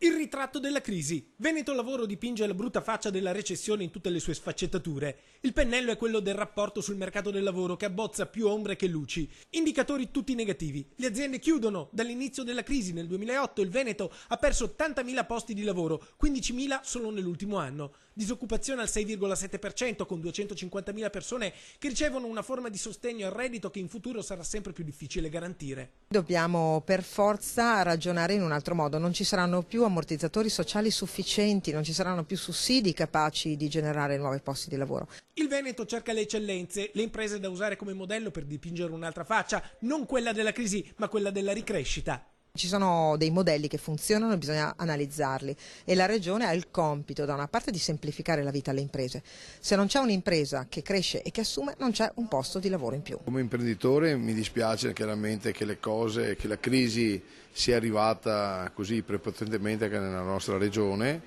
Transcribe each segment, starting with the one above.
Il ritratto della crisi. Veneto Lavoro dipinge la brutta faccia della recessione in tutte le sue sfaccettature. Il pennello è quello del rapporto sul mercato del lavoro che abbozza più ombre che luci. Indicatori tutti negativi. Le aziende chiudono. Dall'inizio della crisi nel 2008 il Veneto ha perso 80.000 posti di lavoro, 15.000 solo nell'ultimo anno. Disoccupazione al 6,7% con 250.000 persone che ricevono una forma di sostegno al reddito che in futuro sarà sempre più difficile garantire. Dobbiamo per forza ragionare in un altro modo, non ci saranno più ammortizzatori sociali sufficienti, non ci saranno più sussidi capaci di generare nuovi posti di lavoro. Il Veneto cerca le eccellenze, le imprese da usare come modello per dipingere un'altra faccia, non quella della crisi ma quella della ricrescita. Ci sono dei modelli che funzionano e bisogna analizzarli e la Regione ha il compito da una parte di semplificare la vita alle imprese. Se non c'è un'impresa che cresce e che assume non c'è un posto di lavoro in più. Come imprenditore mi dispiace chiaramente che che la crisi sia arrivata così prepotentemente anche nella nostra Regione,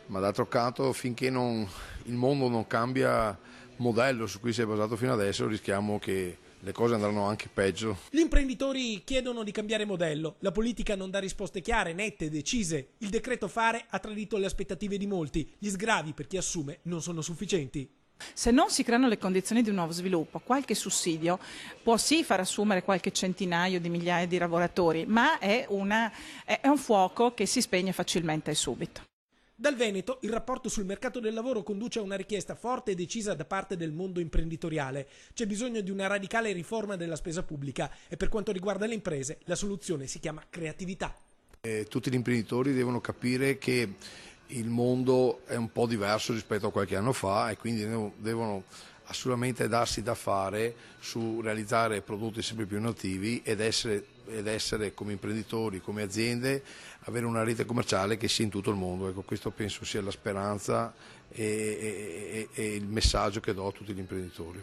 ma d'altro canto finché il mondo non cambia modello su cui si è basato fino adesso rischiamo che le cose andranno anche peggio. Gli imprenditori chiedono di cambiare modello, la politica non dà risposte chiare, nette, decise. Il decreto fare ha tradito le aspettative di molti, gli sgravi per chi assume non sono sufficienti. Se non si creano le condizioni di un nuovo sviluppo, qualche sussidio può sì far assumere qualche centinaio di migliaia di lavoratori, ma è un fuoco che si spegne facilmente e subito. Dal Veneto il rapporto sul mercato del lavoro conduce a una richiesta forte e decisa da parte del mondo imprenditoriale. C'è bisogno di una radicale riforma della spesa pubblica e per quanto riguarda le imprese la soluzione si chiama creatività. Tutti gli imprenditori devono capire che il mondo è un po' diverso rispetto a qualche anno fa e quindi devono assolutamente darsi da fare su realizzare prodotti sempre più innovativi ed essere come imprenditori, come aziende, avere una rete commerciale che sia in tutto il mondo. Ecco, questo penso sia la speranza e il messaggio che do a tutti gli imprenditori.